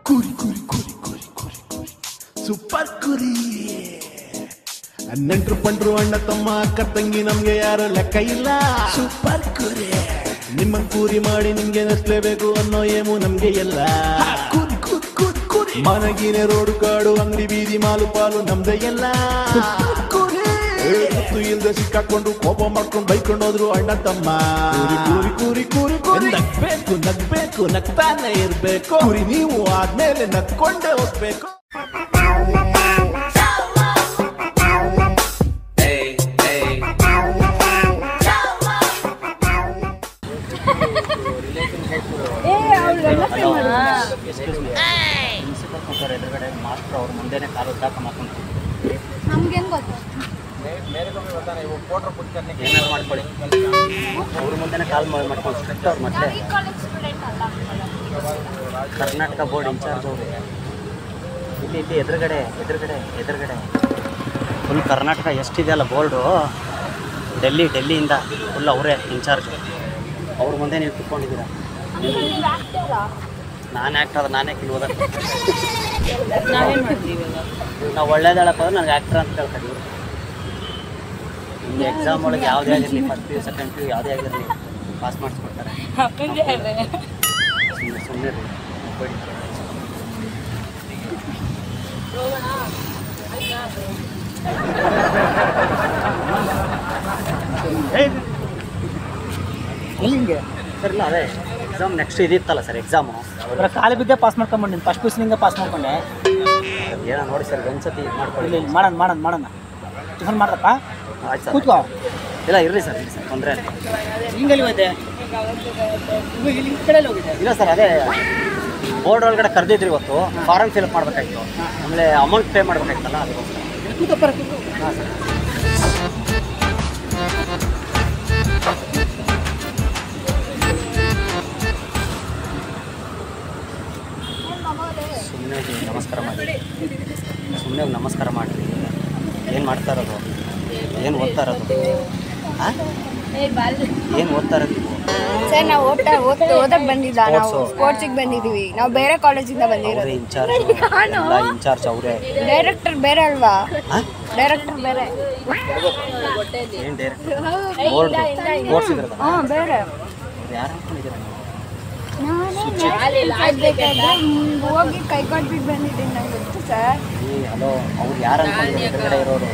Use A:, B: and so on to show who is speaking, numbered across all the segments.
A: ಕುರಿ ಕುರಿ ಕುರಿ ಕುರಿ ಕುರಿ ಕುರಿ ಸೂಪರ್ ಕುರಿ. ನೆಂಟ್ರು ಪಂಟ್ರು ಅಣ್ಣ ತಮ್ಮ ಅಕ್ಕ ತಂಗಿ ನಮ್ಗೆ ಯಾರು ಲೆಕ್ಕ ಇಲ್ಲ. ಸೂಪರ್ ಕುರಿ. ನಿಮ್ಮ ಕೂರಿ ಮಾಡಿ ನಿಮ್ಗೆ ನಸ್ಲೇಬೇಕು ಅನ್ನೋ ಏಮು ನಮ್ಗೆ ಎಲ್ಲ. ಕುರಿ ಕುರಿ ಕುರಿ ಕುರಿ. ಮನಗಿನ ರೋಡು ಕಾಡು ಅಂಗಡಿ ಬೀದಿ ಮಾಲು ಪಾಲು ನಮ್ದೆ ಎಲ್ಲ. ಗೊತ್ತು ಇಲ್ದೆ ಸಿಕ್ಕಾಕೊಂಡು ಕೋಪ ಮಾಡ್ಕೊಂಡು ಬೈಕೊಂಡು ಹೋದ್ರು ಅಣ್ಣ ತಮ್ಮ. ಕೂರಿ ಕೂರಿ ಕೂರಿ ಕೂರಿ ನಗ್ಬೇಕು ನಗ್ಬೇಕು ನಗ್ತಾನೆ ಇರ್ಬೇಕು. ಕುರಿ ನೀವು ಆದ್ಮೇಲೆ ನಗ್ಕೊಂಡೇ ಹೋಗ್ಬೇಕು.
B: ಎದುರುಗಡೆ ಮಾಸ್ಟರ್ ಅವ್ರ ಮುಂದೆನೆ ಕಾಲು ಉದ್ದಾಕ ಮಾಡ್ಕೊಂಡು
C: ನಮ್ಗೇನು ಗೊತ್ತು
B: ಏನಾದ್ರು ಮಾಡ್ಕೊಳ್ಳಿ. ಅವ್ರ ಮುಂದೆನೆ ಕಾಲ್ ಮಾಡ್ಕೊಂಡು ಸ್ಟ್ರಿಕ್ಟ್ ಅವ್ರು ಮತ್ತೆ ಕರ್ನಾಟಕ ಬೋರ್ಡ್ ಇನ್ಚಾರ್ಜ್ ಅವರು ಇಲ್ಲಿ ಇಲ್ಲಿ ಎದುರುಗಡೆ ಎದುರುಗಡೆ ಎದುರುಗಡೆ ಫುಲ್ ಕರ್ನಾಟಕ ಎಷ್ಟಿದೆಯಲ್ಲ ಬೋರ್ಡು ಡೆಲ್ಲಿಯಿಂದ ಫುಲ್ ಅವರೇ ಇನ್ಚಾರ್ಜು. ಅವ್ರ ಮುಂದೆ ನೀವು ಕುತ್ಕೊಂಡಿದ್ದೀರಾ. ನಾನು ಆ್ಯಕ್ಟರ್ ಅದ ನಾನೇ ಕಿಲ್ ಓದಕ್ಕೆ ನಾವು ಒಳ್ಳೇದಳಪ್ಪ ಅಂದ್ರೆ ನನಗೆ ಆ್ಯಕ್ಟರ್ ಅಂತ ಹೇಳ್ತಾರೆ. ನಿಮ್ಗೆ ಎಕ್ಸಾಮ್ ಒಳಗೆ ಯಾವುದೇ ಆಗಿರಲಿ first P U second P U ಯಾವುದೇ ಆಗಿರಲಿ ಪಾಸ್ ಮಾಡಿಸ್ಕೊಡ್ತಾರೆ. ಸುಮ್ಮನೆ
D: ಎಲ್ಲಿಂಗೆ
B: ಸರ್ ಇಲ್ಲ ಅದೇ ಎಕ್ಸಾಮ್ ನೆಕ್ಸ್ಟ್ ಇದಿತ್ತಲ್ಲ ಸರ್ ಎಕ್ಸಾಮು
D: ಖಾಲಿ ಬಿದ್ದೆ ಪಾಸ್ ಮಾಡ್ಕೊಂಡ್ಬಂದಿನಿ. ಫಸ್ಟ್ ಪಿ ಪಾಸ್ ಮಾಡ್ಕೊಂಡೆ.
B: ಏನೋ ನೋಡಿ ಸರ್ ಒಂದ್ಸತಿ ಇದು ಮಾಡ್ಕೊಳ್ಳಿ.
D: ಇಲ್ಲಿ ಮಾಡೋಣ ಟಿಫನ್ ಮಾಡ್ದಪ್ಪ.
B: ಆಯ್ತು ಸರ್
D: ಕೂತ್ಕೋ.
B: ಇಲ್ಲ ಇರಲಿ ಸರ್ ತೊಂದರೆ ಇಲ್ಲ.
D: ಹಿಂಗೆಲ್ಲಿ ಹೋಯ್ತೆ ಇಲ್ಲಿ ಈ ಕಡೆಯಲ್ಲಿ ಹೋಗಿದೆ.
B: ಇಲ್ಲ ಸರ್ ಅದೇ ಬೋರ್ಡ್ ಒಳಗಡೆ ಕರೆದಿದ್ರಿ ಇವತ್ತು ಫಾರಮ್ ಫಿಲಪ್ ಮಾಡಬೇಕಾಯ್ತು. ಆಮೇಲೆ ಅಮೌಂಟ್ ಪೇ ಮಾಡಬೇಕಾಯ್ತಲ್ಲ ಅದಕ್ಕೋಸ್ಕರ.
D: ಕೂತಪ್ಪ.
B: ಹಾಂ ಸರ್ ಸುಮ್ಮನೆ ನಮಸ್ಕಾರ ಮಾಡಿರಿ. ಏನು ಮಾಡ್ತಾ ಇರೋದು? ಏನು ಓದ್ತಾ ಇರೋದು? ಏನು ಓದ್ತಾ ಇರೋದು ನೀವು?
C: ಸರ್ ನಾವು ಓದಕ್ಕೆ ಬಂದಿಲ್ಲ. ನಾವು ಸ್ಪೋರ್ಟ್ಸಿಗೆ ಬಂದಿದ್ದೀವಿ. ನಾವು ಬೇರೆ ಕಾಲೇಜಿಂದ ಬಂದಿರೋದು.
B: ಇನ್ಚಾರ್ಜ್ ಅವರೇ.
C: ಡೈರೆಕ್ಟರ್ ಬೇರೆ ಅಲ್ವಾ? ಡೈರೆಕ್ಟರ್ ಬೇರೆ.
B: ಏನು ಡೈರೆಕ್ಟರ್? Board sports ಇದ್ರದ?
C: ಹಾಂ ಬೇರೆ.
B: ಯಾರು ಅನ್ಕೊಂಡಿದ್ದೀರ ನೀವು?
C: ಹೋಗಿ ಕೈ ಕೊಟ್ಬಿಟ್ಟು ಬಂದಿದ್ದೀನಿ ನಂಗೆ ಗೊತ್ತು ಸರ್.
B: ಹಲೋ ಅವ್ರು ಯಾರು ಅನ್ಕೊಂಡಿದ್ದೀರ ಎದುರುಗಡೆ ಇರೋರು?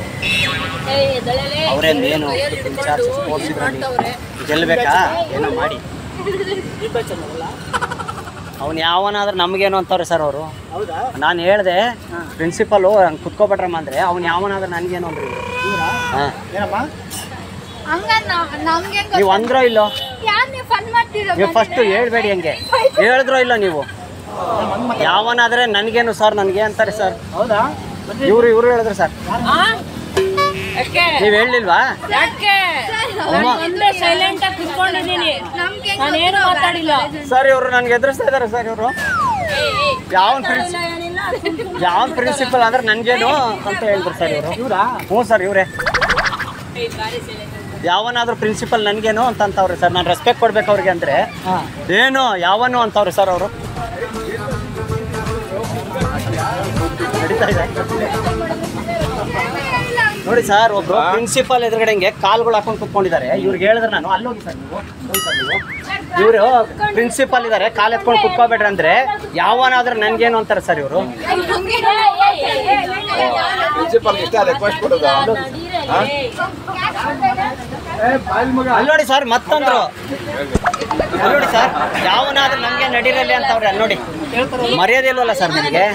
B: ಅವರೇ ಮೇನು ಇನ್ಚಾರ್ಜ್ ಸ್ಪೋರ್ಟ್ಸ್ ಇದರಲ್ಲಿ. ಗೆಲ್ಲಬೇಕಾ ಏನೋ ಮಾಡಿ. ಅವ್ನು ಯಾವನಾದ್ರೂ ನಮಗೇನು ಅಂತಾರೆ ಸರ್ ಅವರು. ನಾನು ಹೇಳಿದೆ ಪ್ರಿನ್ಸಿಪಲ್ಲು ಹಂಗೆ ಕುತ್ಕೊಬಿಟ್ರಮ್ಮ ಅಂದರೆ ಅವ್ನು ಯಾವನಾದ್ರೂ ನನಗೇನು ಅಂದ್ರಿ. ಹಾಂ ನೀವು ಅಂದ್ರೋ ಇಲ್ಲೋ? ನೀವು ಫಸ್ಟು ಹೇಳ್ಬೇಡಿ. ಹಂಗೆ ಹೇಳಿದ್ರೋ ಇಲ್ಲೋ ನೀವು? ಯಾವನಾದ್ರೆ ನನಗೇನು ಸರ್ ನನಗೆ ಅಂತಾರೆ ಸರ್.
D: ಹೌದಾ?
B: ಇವರು ಹೇಳಿದ್ರು ಸರ್. ನೀವು ಹೇಳಿಲ್ವಾ? ಸರ್ ಇವರು ನನಗೆ ಎದುರಿಸ್ತಾ ಇದ್ದಾರೆ ಸರ್. ಇವರು ಯಾವ ಪ್ರಿನ್ಸಿಪಲ್ ಅಂದ್ರೆ ನನಗೇನು ಅಂತ ಹೇಳಿದ್ರು ಸರ್ ಇವರು. ಹ್ಞೂ ಸರ್ ಇವರೇ. ಯಾವನಾದ್ರೂ ಪ್ರಿನ್ಸಿಪಲ್ ನನಗೇನು ಅಂತವ್ರೆ ಸರ್. ನಾನು ರೆಸ್ಪೆಕ್ಟ್ ಕೊಡ್ಬೇಕು ಅವ್ರಿಗೆ ಅಂದರೆ ಏನು ಯಾವನು ಅಂತವ್ರೆ ಸರ್ ಅವರು. ನಡೀತಾ ಇದೆ ನೋಡಿ ಸರ್. ಒಬ್ರು ಪ್ರಿನ್ಸಿಪಲ್ ಎದುರುಗಡೆ ಹಿಂಗೆ ಕಾಲ್ಗಳು ಹಾಕೊಂಡು ಕುತ್ಕೊಂಡಿದ್ದಾರೆ. ಇವ್ರಿಗೆ ಹೇಳಿದ್ರೆ ನಾನು ಅಲ್ಲೋಗಿ ಸರ್ ನೀವು ಇವರು ಪ್ರಿನ್ಸಿಪಲ್ ಇದ್ದಾರೆ ಕಾಲು ಎತ್ಕೊಂಡು ಕುತ್ಕೋಬೇಡ್ರಿ ಅಂದರೆ ಯಾವನಾದ್ರೂ ನನಗೇನು ಅಂತಾರೆ ಸರ್ ಇವರು. ಅಲ್ಲೋಡಿ ಸರ್ ಮತ್ತಂದ್ರು. ಅಲ್ಲೋಡಿ ಸರ್ ಯಾವನಾದ್ರೂ ನನಗೆ ನಡೀರಲಿ ಅಂತವ್ರೆ. ಅಲ್ಲೋಡಿ ಮರ್ಯಾದೆ ಇಲ್ವಲ್ಲ ಸರ್ ನಿಮಗೆ?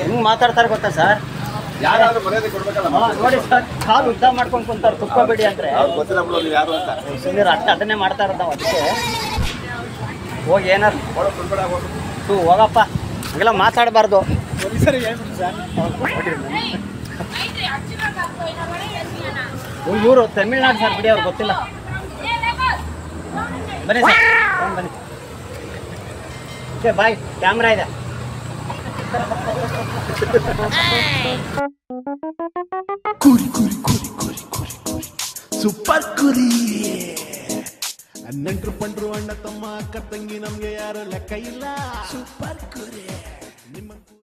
B: ಹೆಂಗ್ ಮಾತಾಡ್ತಾರೆ ಗೊತ್ತಾ ಸರ್? ನೋಡಿ ಸರ್ ಕಾಲು ಉದ್ದ ಮಾಡ್ಕೊಂಡು ಕುಂತಾರೆ ತುಕ್ಕೋಬೇಡಿ ಅಂದ್ರೆ ಸುಮ್ಮನೆ ಅಷ್ಟ ಅದನ್ನೇ ಮಾಡ್ತಾ ಇರೋದು ನಾವು. ಅದಕ್ಕೆ ಹೋಗಿ ಏನಾರು ಹೋಗಪ್ಪ ಹಂಗೆಲ್ಲ ಮಾತಾಡಬಾರ್ದು. ಇವರು ತಮಿಳ್ನಾಡು ಸರ್ ಬಿಡಿ, ಅವ್ರಿಗೆ ಗೊತ್ತಿಲ್ಲ. ಬನ್ನಿ ಸರ್ ಬನ್ನಿ. Okay bye. ಕ್ಯಾಮ್ರಾ ಇದೆ.
A: ಕುರಿ ಕುರಿ ಕುರಿ ಕುರಿ ಕುರಿ ಕುರಿ ಸೂಪರ್ ಕುರಿ. ನೆಂಟ್ರು ಪಂಡ್ರು ಅಣ್ಣ ತಮ್ಮ ಅಕ್ಕ ತಂಗಿ ನಮ್ಗೆ ಯಾರು ಲೆಕ್ಕ ಇಲ್ಲ. ಸೂಪರ್ ಕುರಿ.